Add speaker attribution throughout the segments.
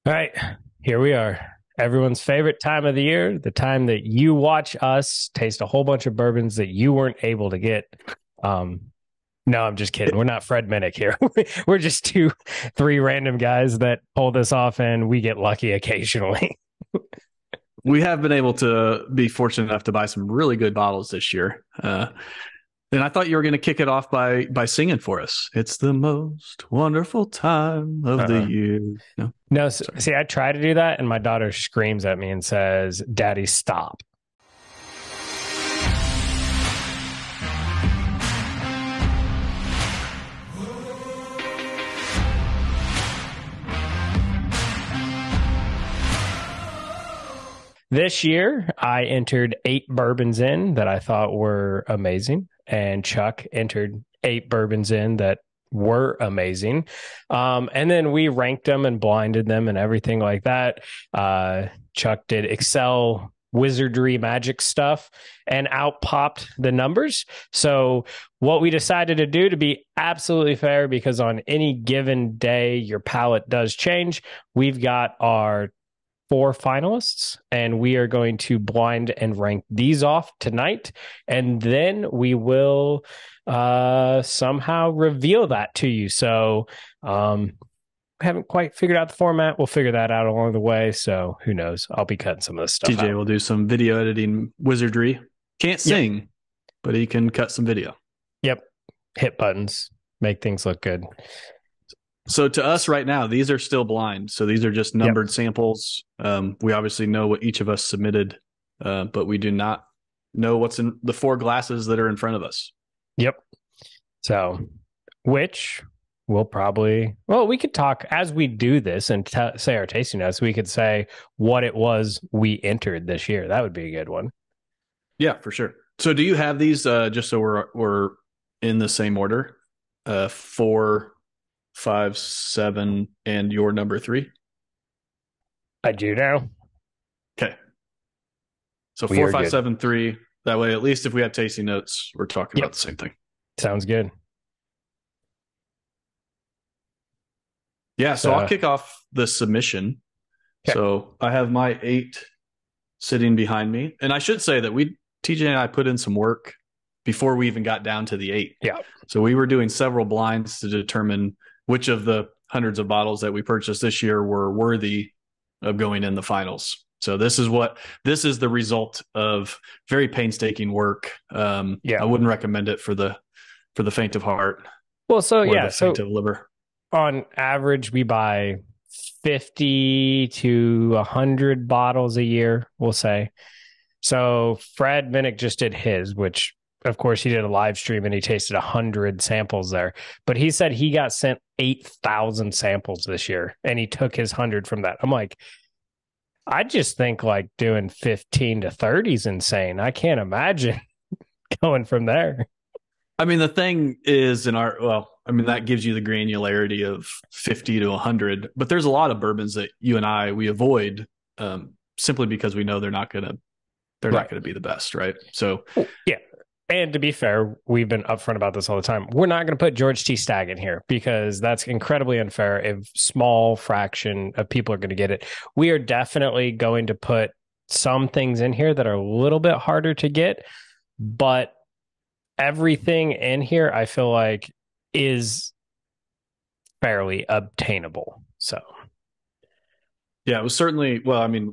Speaker 1: All right, here we are. Everyone's favorite time of the year, the time that you watch us taste a whole bunch of bourbons that you weren't able to get. Um, no, I'm just kidding. We're not Fred Minnick here. We're just three random guys that pull this off, and we get lucky occasionally.
Speaker 2: We have been able to be fortunate enough to buy some really good bottles this year. And I thought you were going to kick it off by singing for us. It's the most wonderful time of the
Speaker 1: Uh-uh.
Speaker 2: year. No,
Speaker 1: No,
Speaker 2: sorry.
Speaker 1: see, I try to do that, and my daughter screams at me and says, "Daddy, stop." This year, I entered 8 bourbons in that I thought were amazing, and Chuck entered 8 bourbons in that were amazing. And then we ranked them and blinded them and everything like that. Chuck did Excel wizardry magic stuff and out popped the numbers. So, what we decided to do, to be absolutely fair, because on any given day, your palate does change, we've got our 4 finalists, and we are going to blind and rank these off tonight, and then we will somehow reveal that to you. So, haven't quite figured out the format. We'll figure that out along the way. So who knows? I'll be cutting some of this stuff
Speaker 2: TJ
Speaker 1: out.
Speaker 2: will do some video editing wizardry. Can't
Speaker 1: Yep.
Speaker 2: sing, but he can cut some video.
Speaker 1: Yep. Hit buttons, make things look good.
Speaker 2: So to us right now, these are still blind. So these are just numbered samples. We obviously know what each of us submitted, but we do not know what's in the 4 glasses that are in front of us.
Speaker 1: Yep. So, which we'll probably, well, we could talk as we do this and say our tasting notes. We could say what it was we entered this year. That would be a good one.
Speaker 2: Yeah, for sure. So do you have these just so we're in the same order? 4, 5, 7, and your number 3?
Speaker 1: I do now.
Speaker 2: Okay. So
Speaker 1: We
Speaker 2: 4,
Speaker 1: are
Speaker 2: 5,
Speaker 1: good.
Speaker 2: 7, 3. That way, at least if we have tasting notes, we're talking
Speaker 1: Yep.
Speaker 2: about the same thing.
Speaker 1: Sounds good.
Speaker 2: Yeah, so I'll kick off the submission.
Speaker 1: Okay.
Speaker 2: So I have my 8 sitting behind me. And I should say that TJ and I put in some work before we even got down to the 8.
Speaker 1: Yeah.
Speaker 2: So we were doing several blinds to determine which of the hundreds of bottles that we purchased this year were worthy of going in the finals. So this is the result of very painstaking work.
Speaker 1: Yeah.
Speaker 2: I wouldn't recommend it for the faint of heart.
Speaker 1: Well, so yeah,
Speaker 2: the faint of liver.
Speaker 1: On average, we buy 50 to 100 bottles a year, we'll say. So Fred Minnick just did his, which of course he did a live stream and he tasted 100 samples there. But he said he got sent 8,000 samples this year and he took his 100 from that. I'm like, I just think like doing 15 to 30 is insane. I can't imagine going from there.
Speaker 2: I mean, the thing is that gives you the granularity of 50 to 100, but there's a lot of bourbons that you and we avoid simply because we know they're not going to be the best, right? So,
Speaker 1: yeah. And to be fair, we've been upfront about this all the time. We're not going to put George T. Stagg in here because that's incredibly unfair if small fraction of people are going to get it. We are definitely going to put some things in here that are a little bit harder to get, but everything in here I feel like is fairly obtainable. So
Speaker 2: yeah, it was certainly,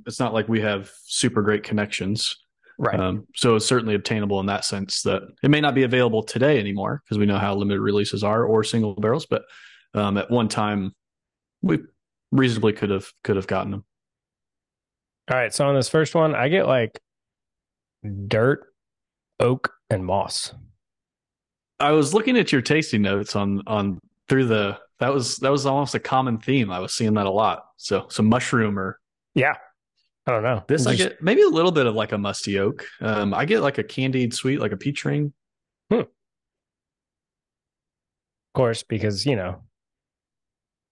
Speaker 2: it's not like we have super great connections.
Speaker 1: right.
Speaker 2: So it's certainly obtainable in that sense that it may not be available today anymore because we know how limited releases are or single barrels, but at one time we reasonably could have gotten them.
Speaker 1: All right, so on this first one, I get like dirt, oak, and moss.
Speaker 2: I was looking at your tasting notes on through that was almost a common theme. I was seeing that a lot. So some mushroom or
Speaker 1: yeah, I don't know.
Speaker 2: I get maybe a little bit of like a musty oak. I get like a candied sweet, like a peach ring.
Speaker 1: Of course, because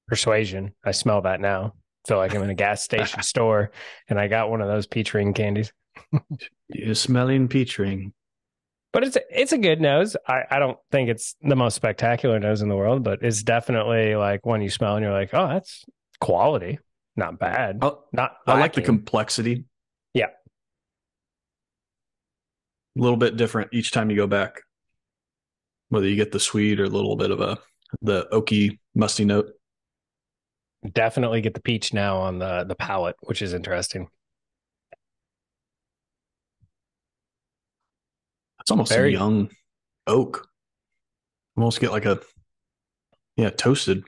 Speaker 1: persuasion. I smell that now. Feel like I'm in a gas station store and I got one of those peach ring candies.
Speaker 2: You're smelling peach ring.
Speaker 1: But it's a good nose. I don't think it's the most spectacular nose in the world, but it's definitely like one you smell and you're like, oh, that's quality. Not bad.
Speaker 2: I,
Speaker 1: Not
Speaker 2: I like the
Speaker 1: lacking.
Speaker 2: complexity.
Speaker 1: Yeah,
Speaker 2: A little bit different each time you go back, whether you get the sweet or a little bit of the oaky, musty note.
Speaker 1: definitely get the peach now on the palate, which is interesting.
Speaker 2: It's almost a
Speaker 1: Very,
Speaker 2: young oak. Almost get like a yeah toasted.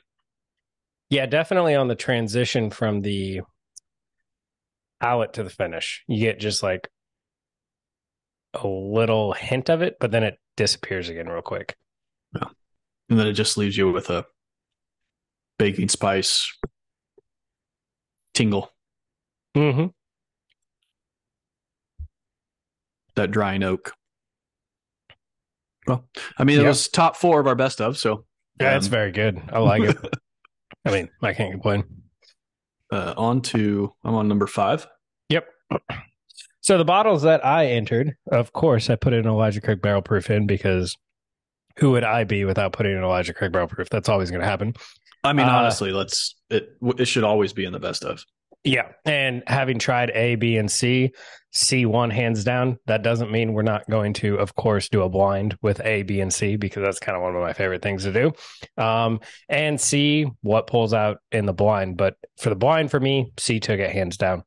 Speaker 1: yeah, definitely on the transition from the palate to the finish. You get just like a little hint of it, but then it disappears again real quick.
Speaker 2: Yeah. And then it just leaves you with a baking spice tingle,
Speaker 1: Mm-hmm.
Speaker 2: that drying oak. Well, I mean, it
Speaker 1: Yeah,
Speaker 2: was top four of our best of. So,
Speaker 1: yeah, it's very good. I like it. I mean, I can't complain.
Speaker 2: on to I'm on number five.
Speaker 1: Yep. So the bottles that I entered, of course, I put an Elijah Craig barrel proof in because who would I be without putting an Elijah Craig barrel proof? That's always going to happen.
Speaker 2: I mean,
Speaker 1: Uh,
Speaker 2: honestly, it should always be in the best of.
Speaker 1: yeah, and having tried A, B, and C, C one hands down. That doesn't mean we're not going to, of course, do a blind with A, B, and C because that's kind of one of my favorite things to do. And C, what pulls out in the blind, but for the blind, for me, C took it hands down.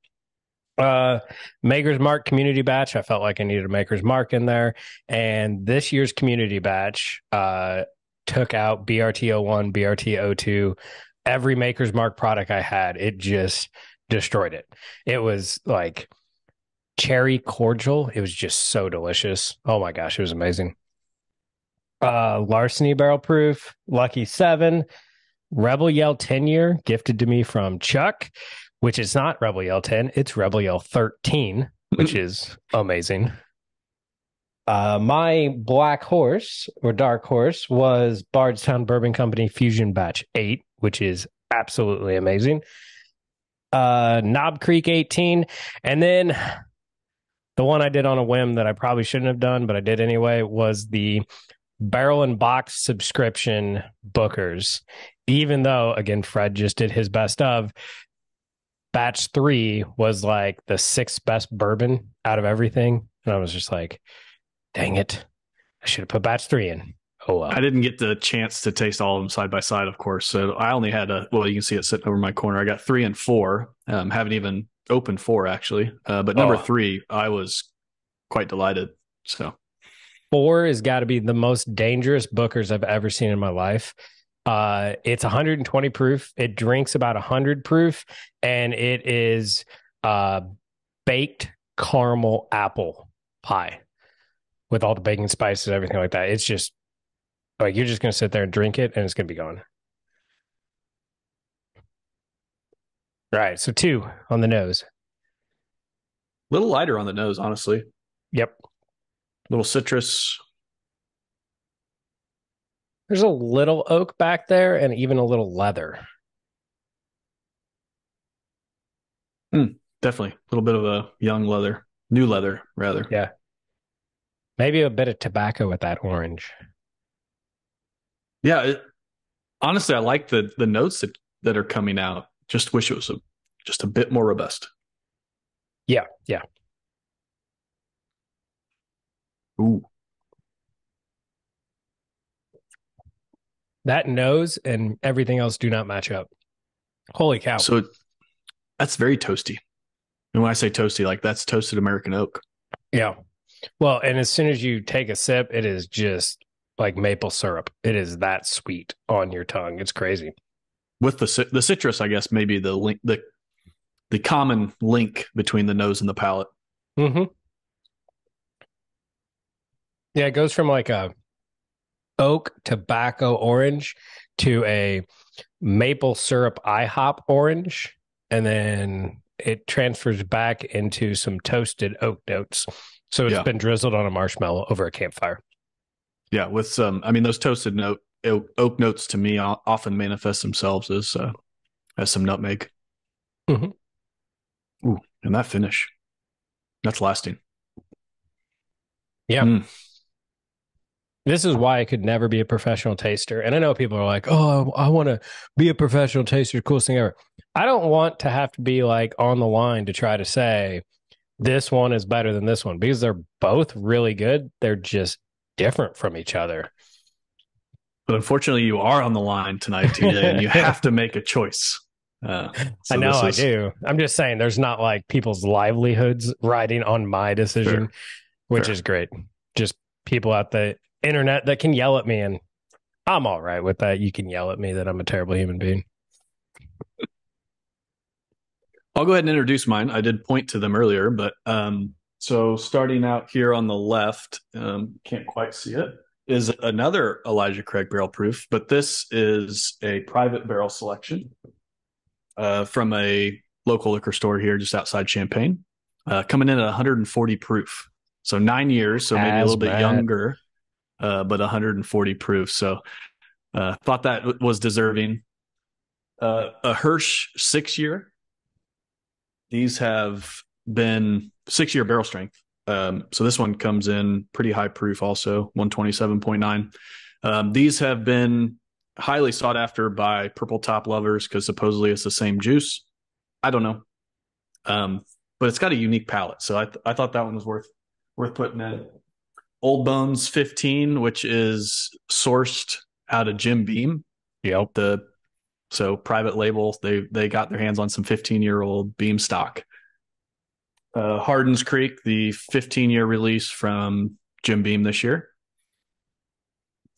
Speaker 1: Maker's Mark community batch. I felt like I needed a Maker's Mark in there, and this year's community batch took out BRT01, BRT02, every Maker's Mark product I had. It just destroyed it. It was like cherry cordial. It was just so delicious. Oh my gosh, it was amazing. Larceny barrel proof, Lucky 7, Rebel Yell 10 year gifted to me from Chuck, which is not Rebel Yell 10, it's Rebel Yell 13, which is amazing. My black horse or dark horse was Bardstown Bourbon Company Fusion Batch 8, which is absolutely amazing. Knob Creek 18. And then the one I did on a whim that I probably shouldn't have done, but I did anyway, was the Barrel and Box subscription Bookers. Even though, again, Fred just did his best of, batch 3 was like the sixth best bourbon out of everything. And I was just like, dang it. I should have put batch 3 in. Oh, well.
Speaker 2: I didn't get the chance to taste all of them side by side, of course. So I only had you can see it sitting over my corner. I got 3 and 4. Haven't even opened 4 actually. But number
Speaker 1: Oh,
Speaker 2: 3, I was quite delighted. So
Speaker 1: 4 has got to be the most dangerous Bookers I've ever seen in my life. It's 120 proof. It drinks about 100 proof, and it is baked caramel apple pie with all the baking spices, everything like that. It's just like you're just going to sit there and drink it, and it's going to be gone. All right, so 2 on the nose.
Speaker 2: a little lighter on the nose, honestly.
Speaker 1: Yep.
Speaker 2: Little citrus.
Speaker 1: There's a little oak back there, and even a little leather.
Speaker 2: Definitely a little bit of a young leather, new leather rather.
Speaker 1: Yeah, maybe a bit of tobacco with that orange.
Speaker 2: Yeah, honestly, I like the notes that are coming out. Just wish it was just a bit more robust.
Speaker 1: Yeah, yeah.
Speaker 2: Ooh,
Speaker 1: That nose and everything else do not match up. Holy cow.
Speaker 2: so that's very toasty. And when I say toasty, like that's toasted American oak
Speaker 1: Yeah. Well, and as soon as you take a sip, it is just like maple syrup. It is that sweet on your tongue. It's crazy.
Speaker 2: with the citrus. I guess maybe the common link between the nose and the palate.
Speaker 1: Mm-hmm. Yeah, it goes from like a oak tobacco orange to a maple syrup IHOP orange, and then it transfers back into some toasted oak notes. So it's
Speaker 2: Yeah,
Speaker 1: been drizzled on a marshmallow over a campfire.
Speaker 2: yeah. With some, I mean, those toasted oak notes to me often manifest themselves as some nutmeg.
Speaker 1: Mm-hmm.
Speaker 2: Ooh, and that finish, that's lasting.
Speaker 1: Yeah.
Speaker 2: Mm.
Speaker 1: This is why I could never be a professional taster. And I know people are like, oh, I want to be a professional taster, coolest thing ever. I don't want to have to be like on the line to try to say this one is better than this one because they're both really good. They're just different from each other.
Speaker 2: But unfortunately, you are on the line tonight, TJ, and you have to make a choice.
Speaker 1: I
Speaker 2: So
Speaker 1: know
Speaker 2: this
Speaker 1: I
Speaker 2: is
Speaker 1: do. I'm just saying there's not like people's livelihoods riding on my decision,
Speaker 2: fair.
Speaker 1: which
Speaker 2: Fair.
Speaker 1: is great. Just people at the internet that can yell at me, and I'm all right with that. You can yell at me that I'm a terrible human being.
Speaker 2: I'll go ahead and introduce mine. I did point to them earlier, but so starting out here on the left, can't quite see it, is another Elijah Craig barrel proof, but this is a private barrel selection from a local liquor store here just outside Champaign, coming in at 140 proof. So 9 years, so maybe a little bit
Speaker 1: Hazmat.
Speaker 2: younger, but 140 proof. So thought that was deserving. A Hirsch 6 year. These have been 6 year barrel strength. So this one comes in pretty high proof also, 127.9. These have been highly sought after by purple top lovers because supposedly it's the same juice. I don't know. But it's got a unique palate. So I thought that one was worth putting in. Old Bones 15, which is sourced out of Jim Beam.
Speaker 1: Yep.
Speaker 2: So private label, they got their hands on some 15-year-old Beam stock. Hardens Creek, the 15-year release from Jim Beam this year.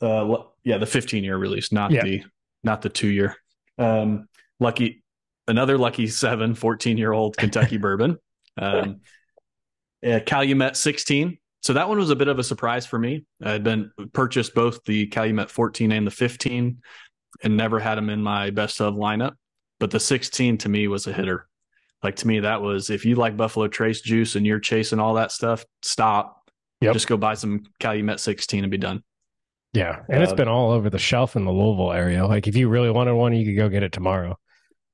Speaker 2: Yeah, the 15-year release, not
Speaker 1: Yeah.
Speaker 2: the 2 year. Lucky 7, 14-year-old Kentucky bourbon. Calumet 16. So that one was a bit of a surprise for me. I had been purchased both the Calumet 14 and the 15 and never had them in my best of lineup. But the 16 to me was a hitter. Like to me, that was, if you like Buffalo Trace juice and you're chasing all that stuff, stop.
Speaker 1: Yep.
Speaker 2: Just go buy some Calumet 16 and be done.
Speaker 1: Yeah. And it's been all over the shelf in the Louisville area. Like if you really wanted one, you could go get it tomorrow.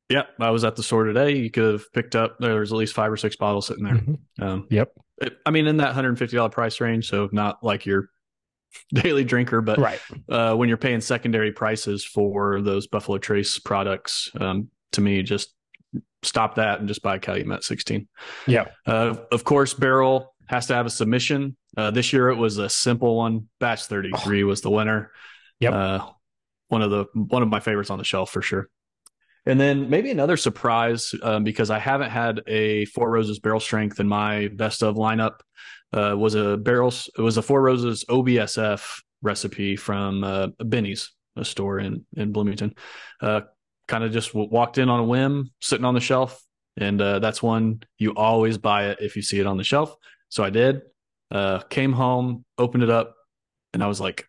Speaker 2: Yeah. I was at the store today. You could have picked up, there's at least 5 or 6 bottles sitting there.
Speaker 1: Mm-hmm. Yep.
Speaker 2: In that $150 price range. So not like your daily drinker, but
Speaker 1: right.
Speaker 2: When you're paying secondary prices for those Buffalo Trace products, to me, just stop that and just buy Calumet 16.
Speaker 1: Yeah.
Speaker 2: Of course, barrel has to have a submission. This year it was a simple one. Batch 33 was the winner.
Speaker 1: Yep.
Speaker 2: One of my favorites on the shelf for sure. And then maybe another surprise, because I haven't had a Four Roses barrel strength in my best of lineup, was a Four Roses OBSF recipe from Benny's, a store in Bloomington. Kind of just walked in on a whim, sitting on the shelf, and that's one you always buy it if you see it on the shelf. So I did. Came home, opened it up, and I was like,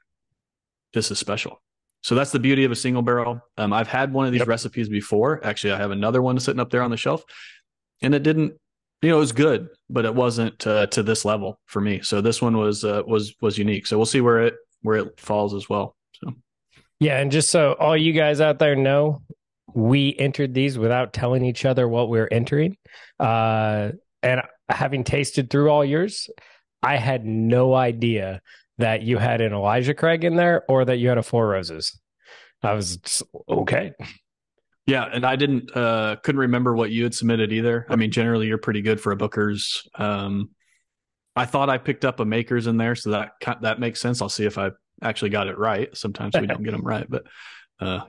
Speaker 2: "This is special." So that's the beauty of a single barrel. I've had one of these recipes before. Actually, I have another one sitting up there on the shelf, and it didn't. It was good, but it wasn't to this level for me. So this one was unique. So we'll see where it falls as well. So
Speaker 1: yeah, and just so all you guys out there know, we entered these without telling each other what we're entering. And having tasted through all yours, I had no idea that you had an Elijah Craig in there or that you had a Four Roses. I was just, okay.
Speaker 2: Yeah, and I couldn't remember what you had submitted either. I mean, generally you're pretty good for a Booker's. I thought I picked up a Maker's in there, so that makes sense. I'll see if I actually got it right. Sometimes we don't get them right, but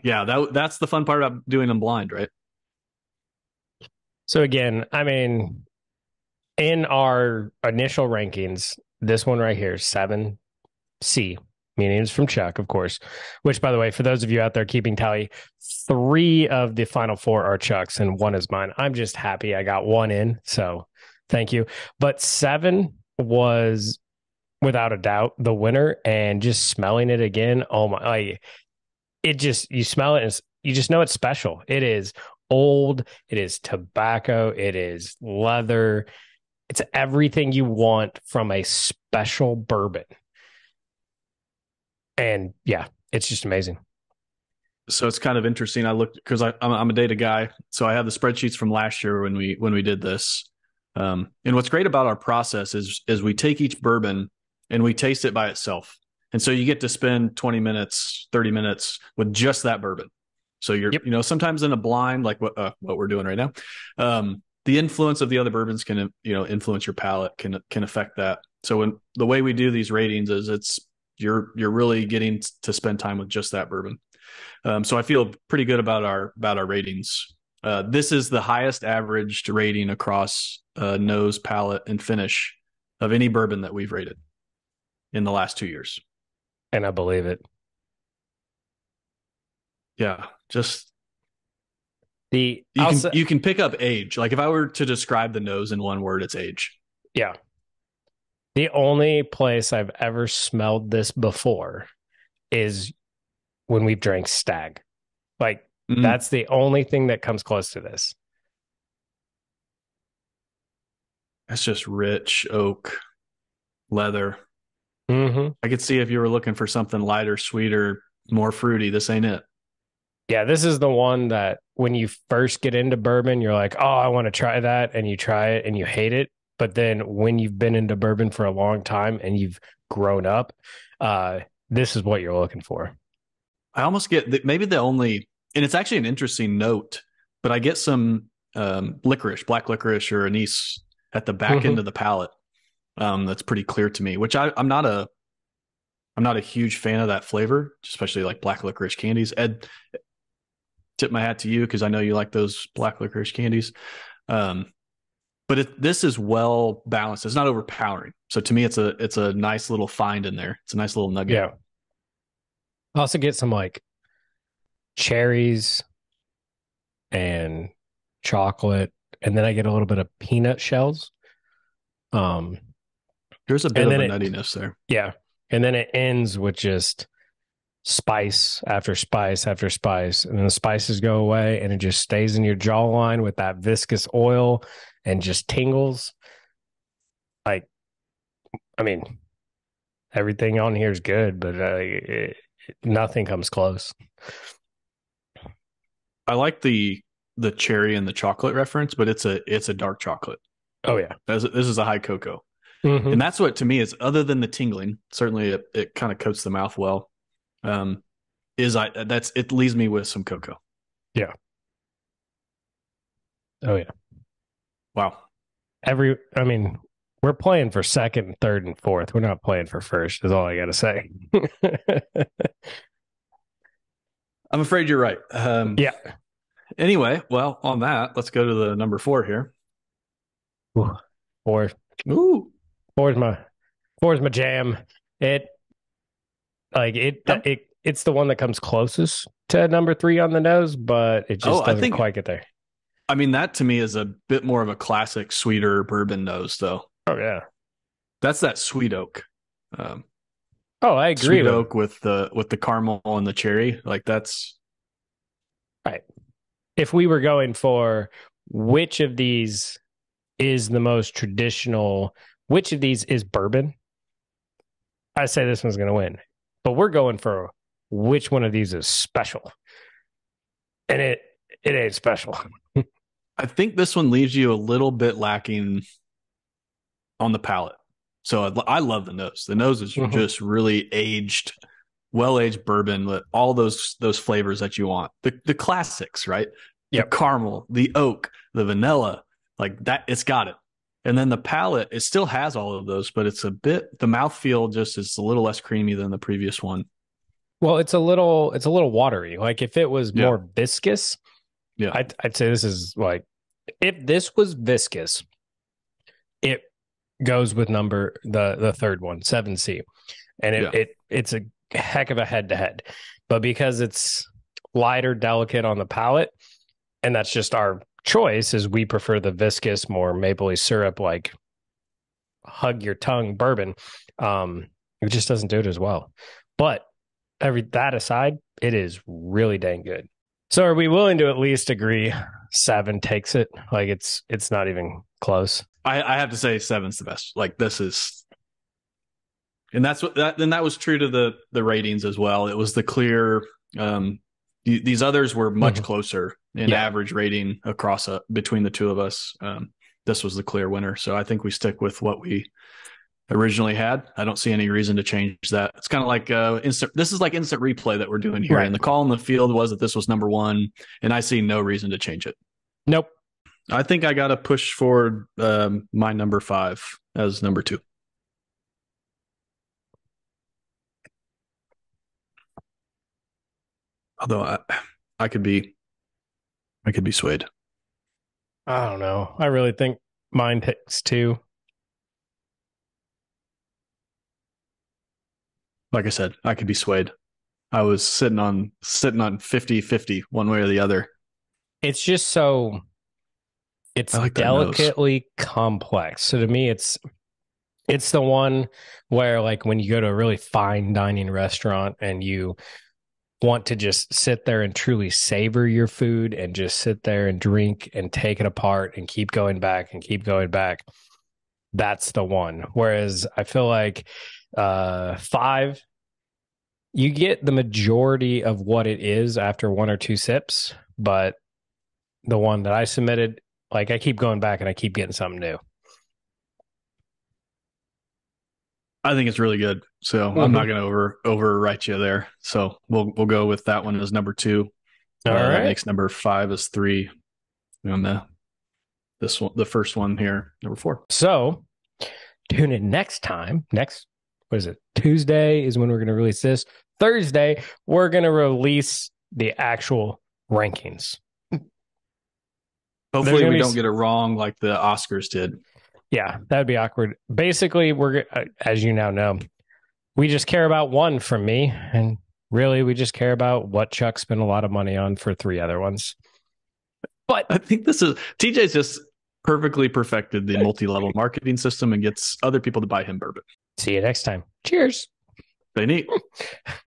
Speaker 2: yeah, that's the fun part about doing them blind, right?
Speaker 1: So again, I mean, in our initial rankings, this one right here, 7C, meaning it's from Chuck, of course, which, by the way, for those of you out there keeping tally, 3 of the final 4 are Chuck's and 1 is mine. I'm just happy I got 1 in, so thank you. But 7 was, without a doubt, the winner, and just smelling it again, oh my, you smell it and you just know it's special. It is old, it is tobacco, it is leather. It's everything you want from a special bourbon. And yeah, it's just amazing.
Speaker 2: So it's kind of interesting. I looked because I'm a data guy, so I have the spreadsheets from last year when we did this. And what's great about our process is we take each bourbon and we taste it by itself. And so you get to spend 20 minutes, 30 minutes with just that bourbon. So you're,
Speaker 1: Yep.
Speaker 2: sometimes in a blind, like what we're doing right now, the influence of the other bourbons can, influence your palate, can affect that. So when the way we do these ratings is you're really getting to spend time with just that bourbon. So I feel pretty good about our ratings. This is the highest averaged rating across nose, palate, and finish of any bourbon that we've rated in the last 2 years.
Speaker 1: And I believe it.
Speaker 2: Yeah, just
Speaker 1: The
Speaker 2: you
Speaker 1: I'll
Speaker 2: can
Speaker 1: say,
Speaker 2: you can pick up age. Like if I were to describe the nose in one word, it's age.
Speaker 1: yeah. The only place I've ever smelled this before is when we've drank Stag. Like
Speaker 2: Mm,
Speaker 1: that's the only thing that comes close to this.
Speaker 2: that's just rich oak, leather.
Speaker 1: Mm-hmm.
Speaker 2: I could see if you were looking for something lighter, sweeter, more fruity. This ain't it.
Speaker 1: Yeah, this is the one that when you first get into bourbon, you're like, oh, I want to try that. And you try it and you hate it. But then when you've been into bourbon for a long time and you've grown up, uh, this is what you're looking for.
Speaker 2: I almost get maybe the only, and it's actually an interesting note, but I get some licorice, black licorice or anise at the back
Speaker 1: Mm-hmm.
Speaker 2: end of the palate. That's pretty clear to me, which I'm not a huge fan of that flavor, especially like black licorice candies. Ed, tip my hat to you because I know you like those black licorice candies. Um, but this is well balanced. It's not overpowering. So to me, it's a nice little find in there. It's a nice little nugget.
Speaker 1: Yeah. I also get some like cherries and chocolate, and then I get a little bit of peanut shells. Um,
Speaker 2: There's a bit
Speaker 1: and
Speaker 2: of
Speaker 1: then
Speaker 2: a
Speaker 1: it,
Speaker 2: nuttiness there.
Speaker 1: yeah, and then it ends with just spice after spice after spice, and then the spices go away, and it just stays in your jawline with that viscous oil and just tingles. Like, I mean, everything on here is good, but nothing comes close.
Speaker 2: I like the cherry and the chocolate reference, but it's a dark chocolate.
Speaker 1: Oh yeah.
Speaker 2: This is a high cocoa.
Speaker 1: Mm-hmm.
Speaker 2: And that's what to me is other than the tingling, certainly it kind of coats the mouth well. Um, it leaves me with some cocoa.
Speaker 1: Yeah. Oh yeah.
Speaker 2: Wow.
Speaker 1: I mean, we're playing for second, third, and fourth. We're not playing for first, is all I got to say.
Speaker 2: I'm afraid you're right.
Speaker 1: Yeah.
Speaker 2: Anyway, well, on that, let's go to the number four here.
Speaker 1: Ooh, four,
Speaker 2: Ooh.
Speaker 1: four's my, four's my jam. It, like,
Speaker 2: Yep.
Speaker 1: it's the one that comes closest to number three on the nose, but it
Speaker 2: Oh,
Speaker 1: just doesn't quite get there.
Speaker 2: I mean, that to me is a bit more of a classic, sweeter bourbon nose, though.
Speaker 1: Oh, yeah.
Speaker 2: That's that sweet oak. Um,
Speaker 1: Oh, I agree
Speaker 2: Sweet
Speaker 1: with
Speaker 2: oak with the caramel and the cherry. Like that's
Speaker 1: right. If we were going for which of these is the most traditional, which of these is bourbon, I say this one's going to win. But we're going for which one of these is special, and it ain't special.
Speaker 2: I think this one leaves you a little bit lacking on the palate. So I love the nose. The nose is
Speaker 1: Mm-hmm.
Speaker 2: just really aged, well aged bourbon with all those flavors that you want. The classics, right? The
Speaker 1: Yep.
Speaker 2: caramel, the oak, the vanilla, like that. It's got it. And then the palate, it still has all of those, but it's the mouthfeel just is a little less creamy than the previous one.
Speaker 1: Well, it's a little watery. Like if it was
Speaker 2: Yeah.
Speaker 1: more viscous,
Speaker 2: Yeah.
Speaker 1: I'd say this is like if this was viscous, it goes with the third one, 7C. And
Speaker 2: Yeah.
Speaker 1: it's a heck of a head to head. But because it's lighter, delicate on the palate, and that's just our choice, is we prefer the viscous, more mapley syrup, like hug your tongue bourbon. It just doesn't do it as well. But that aside, it is really dang good. So are we willing to at least agree 7 takes it? Like it's not even close.
Speaker 2: I have to say seven's the best. Like this is, and that was true to the ratings as well. It was the clear. These others were much
Speaker 1: Mhm.
Speaker 2: closer in
Speaker 1: Yeah.
Speaker 2: average rating between the two of us. This was the clear winner. So I think we stick with what we originally had. I don't see any reason to change that. It's kind of like instant. This is like instant replay that we're doing here,
Speaker 1: Right.
Speaker 2: and the call in the field was that this was number one, and I see no reason to change it.
Speaker 1: Nope.
Speaker 2: I think I got to push forward my number five as number two. Although I could be, I could be swayed.
Speaker 1: I don't know. I really think mine takes two.
Speaker 2: Like I said, I could be swayed. I was sitting on 50-50 one way or the other.
Speaker 1: It's just so it's
Speaker 2: I like that nose.
Speaker 1: delicately complex. So to me, it's the one where like when you go to a really fine dining restaurant and you want to just sit there and truly savor your food and just sit there and drink and take it apart and keep going back and keep going back. That's the one. Whereas I feel like five, you get the majority of what it is after one or two sips, but the one that I submitted, like I keep going back and I keep getting something new.
Speaker 2: I think it's really good. So I'm not
Speaker 1: Mm-hmm.
Speaker 2: going to overwrite you there. So we'll go with that one as number two.
Speaker 1: All
Speaker 2: That
Speaker 1: right.
Speaker 2: makes number five as three. And this one, the first one here, number four.
Speaker 1: So tune in next time. Next, what is it? Tuesday is when we're going to release this. Thursday, we're going to release the actual rankings. There's
Speaker 2: Hopefully
Speaker 1: going
Speaker 2: we
Speaker 1: to
Speaker 2: don't
Speaker 1: be,
Speaker 2: get it wrong like the Oscars did.
Speaker 1: yeah, that'd be awkward. Basically, as you now know, we just care about one from me. And really, we just care about what Chuck spent a lot of money on for three other ones. But
Speaker 2: I think this is TJ's just perfectly perfected the multi-level marketing system and gets other people to buy him bourbon.
Speaker 1: see you next time. Cheers.
Speaker 2: They need.